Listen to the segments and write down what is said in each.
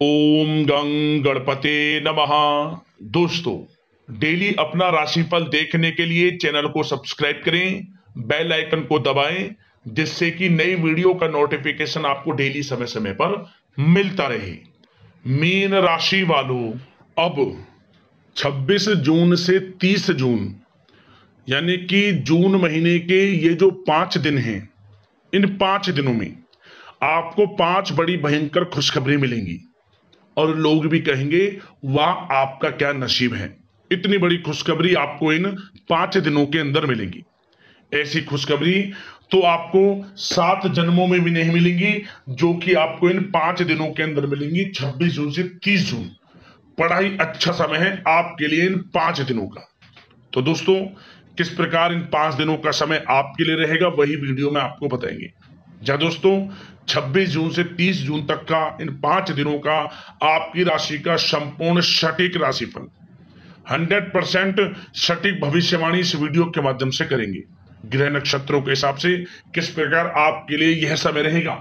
ओम गं गणपते नमः। दोस्तों, डेली अपना राशिफल देखने के लिए चैनल को सब्सक्राइब करें, बेल आइकन को दबाएं, जिससे कि नई वीडियो का नोटिफिकेशन आपको डेली समय समय पर मिलता रहे। मीन राशि वालों, अब 26 जून से 30 जून यानी कि जून महीने के ये जो 5 दिन हैं, इन 5 दिनों में आपको 5 बड़ी भयंकर खुशखबरी मिलेंगी और लोग भी कहेंगे वाह आपका क्या नसीब है। इतनी बड़ी खुशखबरी आपको इन 5 दिनों के अंदर मिलेंगी। ऐसी खुशखबरी तो आपको 7 जन्मों में भी नहीं मिलेंगी, जो कि आपको इन 5 दिनों के अंदर मिलेंगी। 26 जून से 30 जून बड़ा ही अच्छा समय है आपके लिए इन 5 दिनों का। तो दोस्तों, किस प्रकार इन 5 दिनों का समय आपके लिए रहेगा वही वीडियो में आपको बताएंगे। जा दोस्तों, 26 जून से 30 जून तक का इन 5 दिनों का आपकी राशि का संपूर्ण सटीक राशिफल 100% सटीक भविष्यवाणी इस वीडियो के माध्यम से करेंगे। ग्रह नक्षत्रों के हिसाब से किस प्रकार आपके लिए यह समय रहेगा,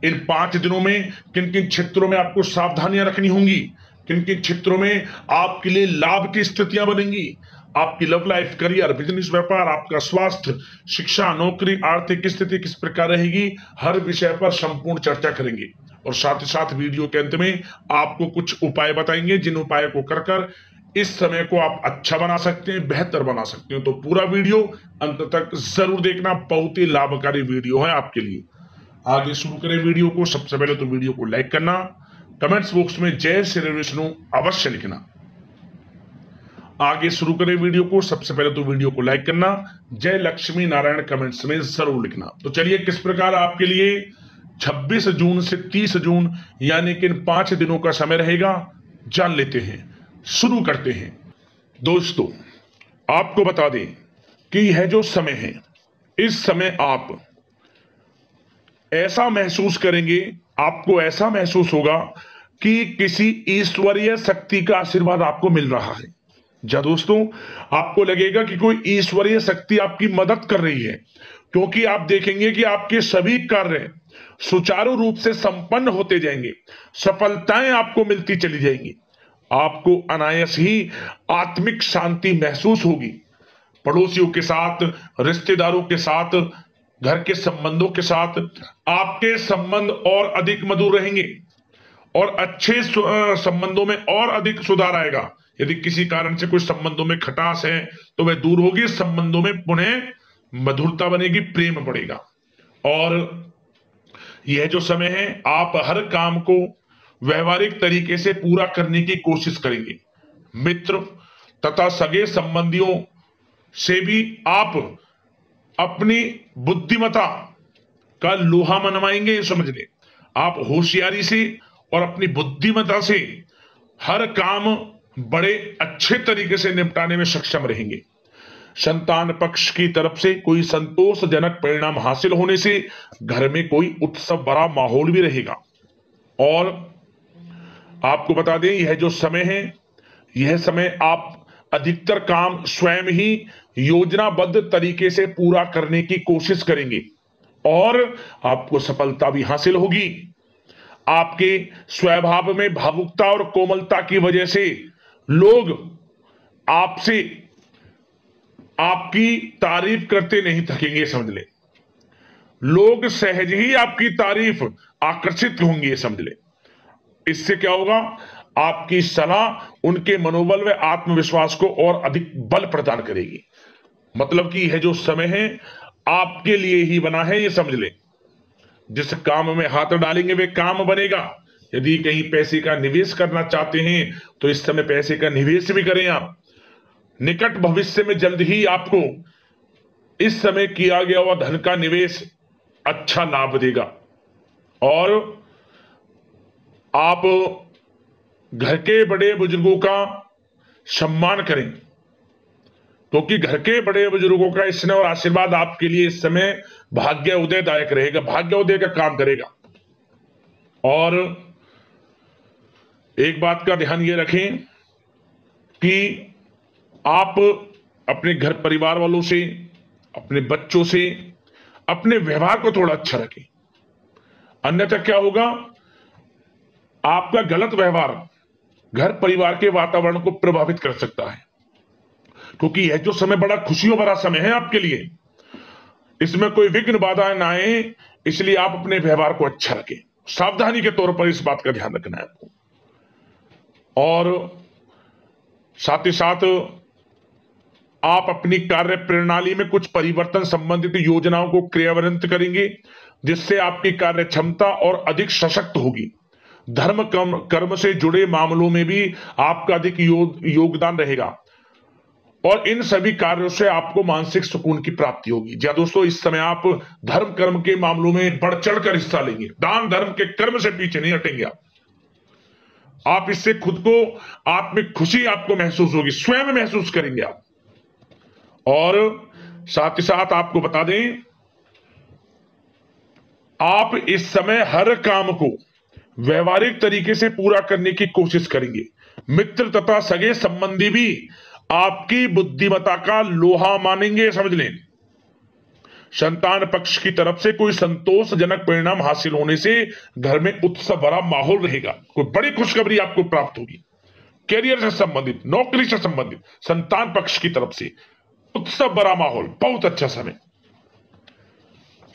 इन 5 दिनों में किन किन क्षेत्रों में आपको सावधानियां रखनी होंगी, किन किन क्षेत्रों में आपके लिए लाभ की स्थितियां बनेंगी, आपकी लव लाइफ, करियर, बिजनेस, व्यापार, आपका स्वास्थ्य, शिक्षा, नौकरी, आर्थिक स्थिति किस प्रकार रहेगी, हर विषय पर संपूर्ण चर्चा करेंगे। और साथ ही साथ वीडियो के अंत में आपको कुछ उपाय बताएंगे, जिन उपायों को कर इस समय को आप अच्छा बना सकते हैं, बेहतर बना सकते हैं। तो पूरा वीडियो अंत तक जरूर देखना, बहुत ही लाभकारी वीडियो है आपके लिए। आगे शुरू करें वीडियो को। सबसे पहले तो वीडियो को लाइक करना, कमेंट्स बॉक्स में जय श्री विष्णु अवश्य लिखना। आगे शुरू करें वीडियो को। सबसे पहले तो वीडियो को लाइक करना, जय लक्ष्मी नारायण कमेंट्स में जरूर लिखना। तो चलिए, किस प्रकार आपके लिए 26 जून से 30 जून यानी कि इन 5 दिनों का समय रहेगा, जान लेते हैं। शुरू करते हैं। दोस्तों, आपको बता दें कि यह जो समय है, इस समय आप ऐसा महसूस करेंगे, आपको ऐसा महसूस होगा कि किसी ईश्वरीय शक्ति का आशीर्वाद आपको मिल रहा है। जा दोस्तों, आपको लगेगा कि कोई ईश्वरीय शक्ति आपकी मदद कर रही है, क्योंकि आप देखेंगे कि आपके सभी कार्य सुचारू रूप से संपन्न होते जाएंगे, सफलताएं आपको मिलती चली जाएंगी, आपको अनायास ही आत्मिक शांति महसूस होगी। पड़ोसियों के साथ, रिश्तेदारों के साथ, घर के संबंधों के साथ आपके संबंध और अधिक मधुर रहेंगे और अच्छे संबंधों में और अधिक सुधार आएगा। यदि किसी कारण से कोई संबंधों में खटास है तो वह दूर होगी, संबंधों में पुनः मधुरता बनेगी, प्रेम बढ़ेगा। और यह जो समय है, आप हर काम को व्यवहारिक तरीके से पूरा करने की कोशिश करेंगे। मित्र तथा सगे संबंधियों से भी आप अपनी बुद्धिमत्ता का लोहा मनवाएंगे। समझ ले, आप होशियारी से और अपनी बुद्धिमत्ता से हर काम बड़े अच्छे तरीके से निपटाने में सक्षम रहेंगे। संतान पक्ष की तरफ से कोई संतोषजनक परिणाम हासिल होने से घर में कोई उत्सव भरा माहौल भी रहेगा। और आपको बता दें, यह जो समय है, यह समय आप अधिकतर काम स्वयं ही योजनाबद्ध तरीके से पूरा करने की कोशिश करेंगे और आपको सफलता भी हासिल होगी। आपके स्वभाव में भावुकता और कोमलता की वजह से लोग आपसे आपकी तारीफ करते नहीं थकेंगे। समझ ले, लोग सहज ही आपकी तारीफ आकर्षित होंगे। समझ ले, इससे क्या होगा, आपकी सलाह उनके मनोबल व आत्मविश्वास को और अधिक बल प्रदान करेगी। मतलब कि यह जो समय है आपके लिए ही बना है, ये समझ ले। जिस काम में हाथ डालेंगे वे काम बनेगा। यदि कहीं पैसे का निवेश करना चाहते हैं तो इस समय पैसे का निवेश भी करें आप। निकट भविष्य में जल्द ही आपको इस समय किया गया हुआ धन का निवेश अच्छा लाभ देगा। और आप घर के बड़े बुजुर्गों का सम्मान करें, क्योंकि घर के बड़े बुजुर्गों का स्नेह और आशीर्वाद आपके लिए इस समय भाग्य उदयदायक रहेगा, भाग्य उदय का काम करेगा। और एक बात का ध्यान ये रखें कि आप अपने घर परिवार वालों से, अपने बच्चों से अपने व्यवहार को थोड़ा अच्छा रखें। अन्यथा क्या होगा, आपका गलत व्यवहार घर परिवार के वातावरण को प्रभावित कर सकता है, क्योंकि यह जो समय बड़ा खुशियों भरा समय है आपके लिए, इसमें कोई विघ्न बाधाएं ना आए, इसलिए आप अपने व्यवहार को अच्छा रखें। सावधानी के तौर पर इस बात का ध्यान रखना है आपको। और साथ ही साथ आप अपनी कार्य प्रणाली में कुछ परिवर्तन संबंधित योजनाओं को क्रियान्वित करेंगे, जिससे आपकी कार्य क्षमता और अधिक सशक्त होगी। धर्म कर्म से जुड़े मामलों में भी आपका अधिक योगदान रहेगा और इन सभी कार्यों से आपको मानसिक सुकून की प्राप्ति होगी। जी दोस्तों, इस समय आप धर्म कर्म के मामलों में बढ़ चढ़कर हिस्सा लेंगे। दान धर्म के कर्म से पीछे नहीं हटेंगे आप इससे खुद को आत्मिक खुशी आपको महसूस होगी, स्वयं महसूस करेंगे आप। और साथ ही साथ आपको बता दें, आप इस समय हर काम को व्यवहारिक तरीके से पूरा करने की कोशिश करेंगे। मित्र तथा सगे संबंधी भी आपकी बुद्धिमत्ता का लोहा मानेंगे, समझ लें। संतान पक्ष की तरफ से कोई संतोषजनक परिणाम हासिल होने से घर में उत्सव भरा माहौल रहेगा। कोई बड़ी खुशखबरी आपको प्राप्त होगी। कैरियर से संबंधित, नौकरी से संबंधित, संतान पक्ष की तरफ से उत्सव भरा माहौल, बहुत अच्छा समय।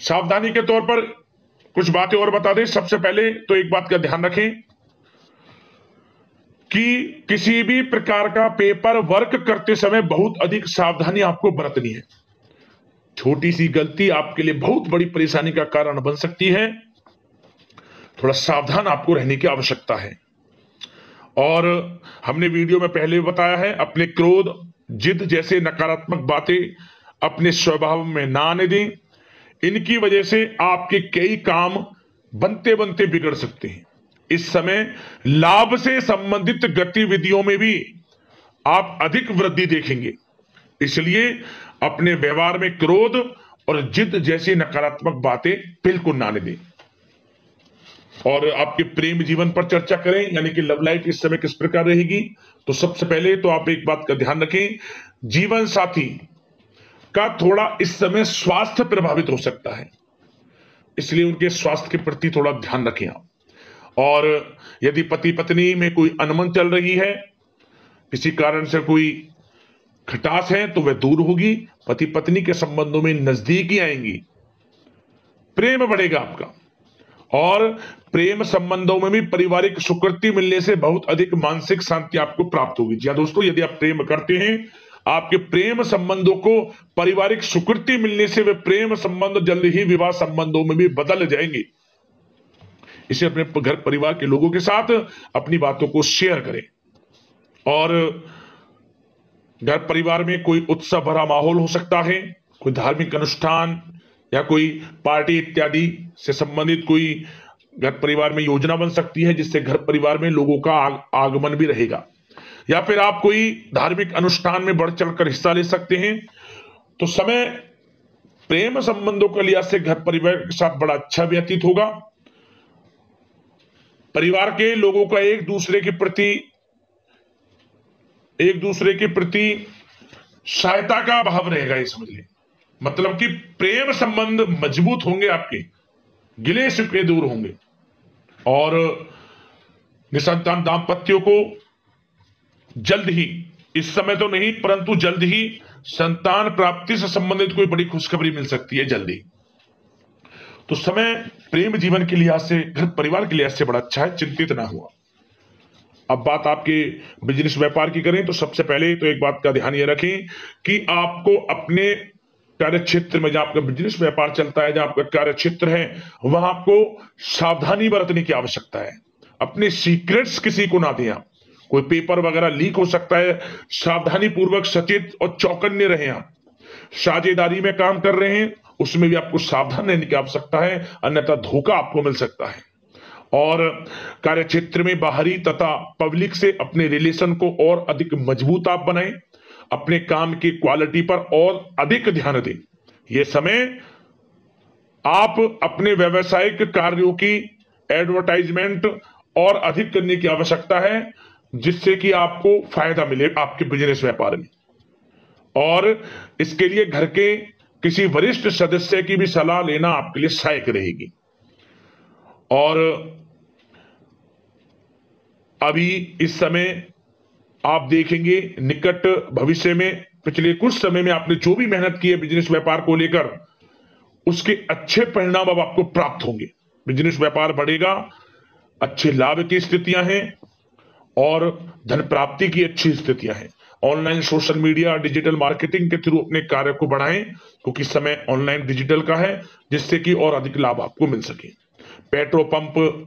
सावधानी के तौर पर कुछ बातें और बता दें। सबसे पहले तो एक बात का ध्यान रखें कि किसी भी प्रकार का पेपर वर्क करते समय बहुत अधिक सावधानी आपको बरतनी है। छोटी सी गलती आपके लिए बहुत बड़ी परेशानी का कारण बन सकती है। थोड़ा सावधान आपको रहने की आवश्यकता है। और हमने वीडियो में पहले भी बताया है, अपने क्रोध, जिद जैसे नकारात्मक बातें अपने स्वभाव में ना आने दें। इनकी वजह से आपके कई काम बनते बनते बिगड़ सकते हैं। इस समय लाभ से संबंधित गतिविधियों में भी आप अधिक वृद्धि देखेंगे, इसलिए अपने व्यवहार में क्रोध और जिद जैसी नकारात्मक बातें बिल्कुल ना आने दें। और आपके प्रेम जीवन पर चर्चा करें, यानी कि लव लाइफ इस समय किस प्रकार रहेगी। तो सबसे पहले तो आप एक बात का ध्यान रखें, जीवन साथी का थोड़ा इस समय स्वास्थ्य प्रभावित हो सकता है, इसलिए उनके स्वास्थ्य के प्रति थोड़ा ध्यान रखें आप। और यदि पति पत्नी में कोई अनबन चल रही है, किसी कारण से कोई खटास है, तो वह दूर होगी। पति पत्नी के संबंधों में नजदीकी आएंगी, प्रेम बढ़ेगा आपका। और प्रेम संबंधों में भी पारिवारिक स्वीकृति मिलने से बहुत अधिक मानसिक शांति आपको प्राप्त होगी। जी दोस्तों, यदि आप प्रेम करते हैं, आपके प्रेम संबंधों को पारिवारिक स्वीकृति मिलने से वे प्रेम संबंध जल्द ही विवाह संबंधों में भी बदल जाएंगे। इसे अपने घर परिवार के लोगों के साथ अपनी बातों को शेयर करें। और घर परिवार में कोई उत्सव भरा माहौल हो सकता है, कोई धार्मिक अनुष्ठान या कोई पार्टी इत्यादि से संबंधित कोई घर परिवार में योजना बन सकती है, जिससे घर परिवार में लोगों का आगमन भी रहेगा। या फिर आप कोई धार्मिक अनुष्ठान में बढ़ चढ़कर हिस्सा ले सकते हैं। तो समय प्रेम संबंधों के लिहाज से घर परिवार के साथ बड़ा अच्छा व्यतीत होगा। परिवार के लोगों का एक दूसरे के प्रति सहायता का भाव रहेगा, ये समझ लें। मतलब कि प्रेम संबंध मजबूत होंगे, आपके गिले शिकवे दूर होंगे। और निसंतान दाम्पत्यों को जल्द ही, इस समय तो नहीं परंतु जल्द ही संतान प्राप्ति से संबंधित कोई बड़ी खुशखबरी मिल सकती है जल्दी। तो समय प्रेम जीवन के लिहाज से, घर परिवार के लिहाज से बड़ा अच्छा है, चिंतित ना हुआ। अब बात आपके बिजनेस व्यापार की करें, तो सबसे पहले तो एक बात का ध्यान ये रखें कि आपको अपने कार्य क्षेत्र में, जहां आपका बिजनेस व्यापार चलता है, जहां आपका कार्य क्षेत्र है, वहां आपको सावधानी बरतने की आवश्यकता है। अपने सीक्रेट्स किसी को ना दें आप। कोई पेपर वगैरह लीक हो सकता है, सावधानी पूर्वक सचेत और चौकन्ने रहें आप। साझेदारी में काम कर रहे हैं, उसमें भी आपको सावधान रहने की आवश्यकता है, अन्यथा धोखा आपको मिल सकता है। और कार्य क्षेत्र में बाहरी तथा पब्लिक से अपने रिलेशन को और अधिक मजबूत आप बनाएं। अपने काम की क्वालिटी पर और अधिक ध्यान दें। यह समय आप अपने व्यावसायिक कार्यों की एडवर्टाइजमेंट और अधिक करने की आवश्यकता है, जिससे कि आपको फायदा मिले आपके बिजनेस व्यापार में। और इसके लिए घर के किसी वरिष्ठ सदस्य की भी सलाह लेना आपके लिए सहायक रहेगी। और अभी इस समय आप देखेंगे निकट भविष्य में, पिछले कुछ समय में आपने जो भी मेहनत की है बिजनेस व्यापार को लेकर, उसके अच्छे परिणाम अब आपको प्राप्त होंगे। बिजनेस व्यापार बढ़ेगा, अच्छे लाभ की स्थितियां हैं और धन प्राप्ति की अच्छी स्थितियां हैं। Online social media digital marketing के थ्रू अपने कार्य को बढ़ाएं, क्योंकि समय ऑनलाइन डिजिटल का है, जिससे कि और अधिक लाभ आपको मिल सके। पेट्रोल पंप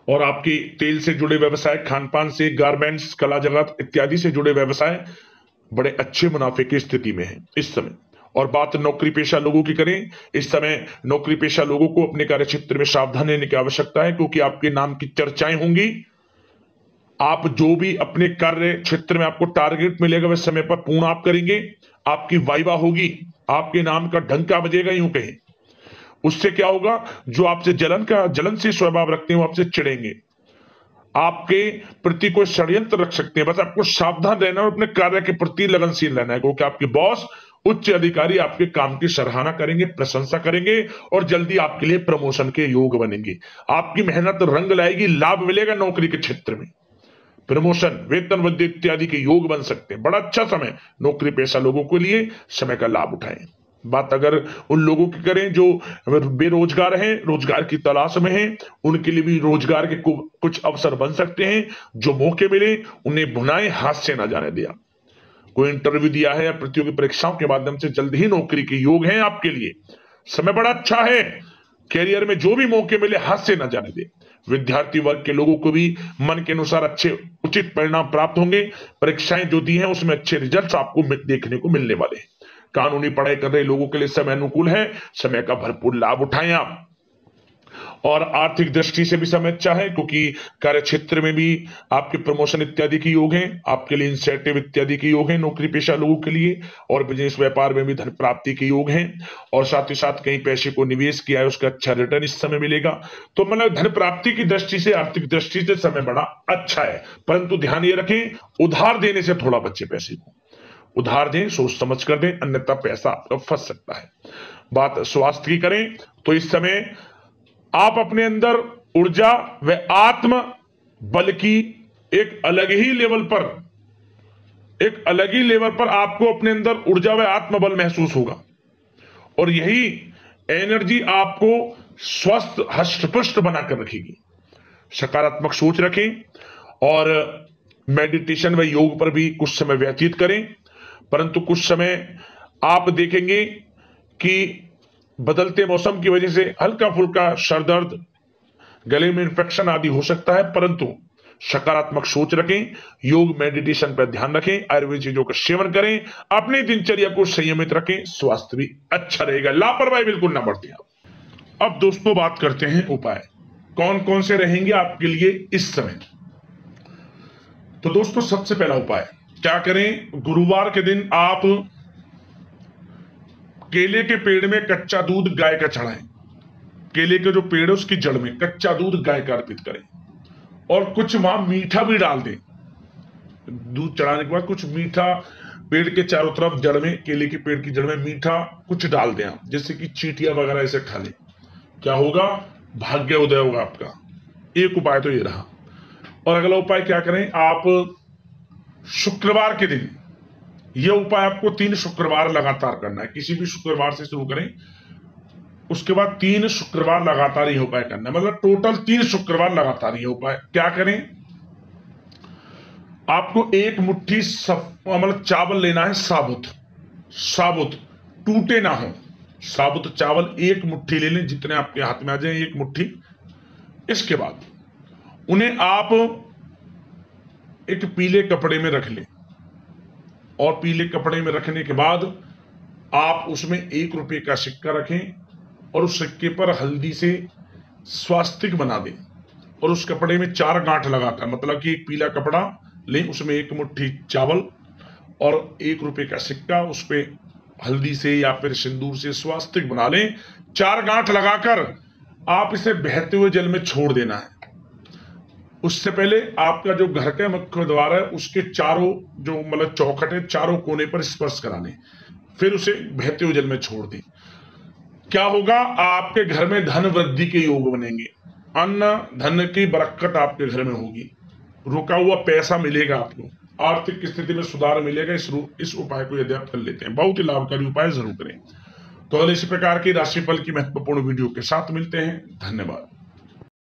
और आपके तेल से जुड़े व्यवसाय, खान पान से, गारमेंट्स, कला जगत इत्यादि से जुड़े व्यवसाय बड़े अच्छे मुनाफे की स्थिति में है इस समय। और बात नौकरी पेशा लोगों की करें, इस समय नौकरी पेशा लोगों को अपने कार्य क्षेत्र में सावधान रहने की आवश्यकता है, क्योंकि आपके नाम की चर्चाएं होंगी। आप जो भी अपने कार्य क्षेत्र में आपको टारगेट मिलेगा वह समय पर पूर्ण आप करेंगे, आपकी वाइवा होगी, आपके नाम का डंका बजेगा यूं कहें। उससे क्या होगा, जो आपसे जलन से स्वभाव रखते हैं वो आपसे चिढ़ेंगे, आपके प्रति कोई षड्यंत्र रख सकते हैं। बस आपको सावधान रहना और अपने कार्य के प्रति लगनशील रहना है, क्योंकि आपके बॉस उच्च अधिकारी आपके काम की सराहना करेंगे, प्रशंसा करेंगे और जल्दी आपके लिए प्रमोशन के योग बनेंगे। आपकी मेहनत रंग लाएगी, लाभ मिलेगा नौकरी के क्षेत्र में, प्रमोशन, वेतन वृद्धि इत्यादि के योग बन सकते हैं। बड़ा अच्छा समय नौकरी पेशा लोगों के लिए, समय का लाभ उठाएं। बात अगर उन लोगों की करें जो बेरोजगार हैं, रोजगार की तलाश में हैं, उनके लिए भी रोजगार के कुछ अवसर बन सकते हैं। जो मौके मिले उन्हें भुनाएं, हाथ से ना जाने दिया। कोई इंटरव्यू दिया है या प्रतियोगी परीक्षाओं के माध्यम से जल्द ही नौकरी के योग हैं आपके लिए, समय बड़ा अच्छा है। कैरियर में जो भी मौके मिले हाथ से ना जाने दे। विद्यार्थी वर्ग के लोगों को भी मन के अनुसार अच्छे उचित परिणाम प्राप्त होंगे। परीक्षाएं जो दी हैं उसमें अच्छे रिजल्ट्स आपको देखने को मिलने वाले हैं। कानूनी पढ़ाई कर रहे लोगों के लिए समय अनुकूल है, समय का भरपूर लाभ उठाएं आप। और आर्थिक दृष्टि से भी समय अच्छा है, क्योंकि कार्य क्षेत्र में भी आपके प्रमोशन इत्यादि के योग हैं, आपके लिए इंसेंटिव इत्यादि के योग हैं नौकरी पेशा लोगों के लिए। और बिजनेस व्यापार में भी धन प्राप्ति के योग हैं, और साथ ही साथ कहीं पैसे को निवेश किया है उसका अच्छा रिटर्न इस समय मिलेगा। तो मतलब धन प्राप्ति की दृष्टि से, आर्थिक दृष्टि से समय बड़ा अच्छा है। परंतु ध्यान ये रखें, उधार देने से थोड़ा बचे, पैसे को उधार दें, सोच समझ कर दें, अन्यथा पैसा आपका फंस सकता है। बात स्वास्थ्य की करें तो इस समय आप अपने अंदर ऊर्जा व आत्म बल की एक अलग ही लेवल पर आपको अपने अंदर ऊर्जा व आत्म बल महसूस होगा, और यही एनर्जी आपको स्वस्थ हष्ट-पुष्ट बनाकर रखेगी। सकारात्मक सोच रखें और मेडिटेशन व योग पर भी कुछ समय व्यतीत करें। परंतु कुछ समय आप देखेंगे कि बदलते मौसम की वजह से हल्का फुल्का सर दर्द, गले में इंफेक्शन आदि हो सकता है, परंतु सकारात्मक सोच रखें, योग मेडिटेशन पर ध्यान रखें, आयुर्वेद चीजों का सेवन करें, अपनी दिनचर्या को संयमित रखें, स्वास्थ्य भी अच्छा रहेगा, लापरवाही बिल्कुल ना बरतें। अब दोस्तों बात करते हैं उपाय, कौन कौन से रहेंगे आपके लिए इस समय। तो दोस्तों सबसे पहला उपाय क्या करें, गुरुवार के दिन आप केले के पेड़ में कच्चा दूध गाय का चढ़ाएं। केले के जो पेड़ है उसकी जड़ में कच्चा दूध गाय का अर्पित करें, और कुछ वहां मीठा भी डाल दें। दूध चढ़ाने के बाद कुछ मीठा पेड़ के चारों तरफ जड़ में, केले के पेड़ की जड़ में मीठा कुछ डाल दें आप, जैसे कि चींटियां वगैरह ऐसे खा लें। क्या होगा, भाग्य उदय होगा आपका। एक उपाय तो ये रहा। और अगला उपाय क्या करें, आप शुक्रवार के दिन, यह उपाय आपको 3 शुक्रवार लगातार करना है। किसी भी शुक्रवार से शुरू करें, उसके बाद 3 शुक्रवार लगातार यह उपाय करना है, मतलब टोटल 3 शुक्रवार लगातार यह उपाय। क्या करें, आपको एक मुट्ठी मतलब चावल लेना है, साबुत, टूटे ना हो, साबुत चावल एक मुट्ठी ले लें, जितने आपके हाथ में आ जाए एक मुट्ठी। इसके बाद उन्हें आप एक पीले कपड़े में रख लें, और पीले कपड़े में रखने के बाद आप उसमें 1 रुपए का सिक्का रखें, और उस सिक्के पर हल्दी से स्वास्तिक बना दें, और उस कपड़े में 4 गांठ लगाकर, मतलब कि एक पीला कपड़ा लें, उसमें 1 मुट्ठी चावल और 1 रुपए का सिक्का, उस पर हल्दी से या फिर सिंदूर से स्वास्तिक बना लें। 4 गांठ लगाकर आप इसे बहते हुए जल में छोड़ देना है। उससे पहले आपका जो घर का मुख्य द्वार है उसके चारों जो मतलब चौखट है, चारों कोने पर स्पर्श करा लें, फिर उसे बहते हुए जल में छोड़ दें। क्या होगा, आपके घर में धन वृद्धि के योग बनेंगे, अन्न धन की बरकत आपके घर में होगी। रुका हुआ पैसा मिलेगा, आपको आर्थिक स्थिति में सुधार मिलेगा। इस उपाय को यदि आप कर लेते हैं, बहुत ही लाभकारी उपाय जरूर करें। तो अगले इसी प्रकार की राशिफल की महत्वपूर्ण वीडियो के साथ मिलते हैं। धन्यवाद।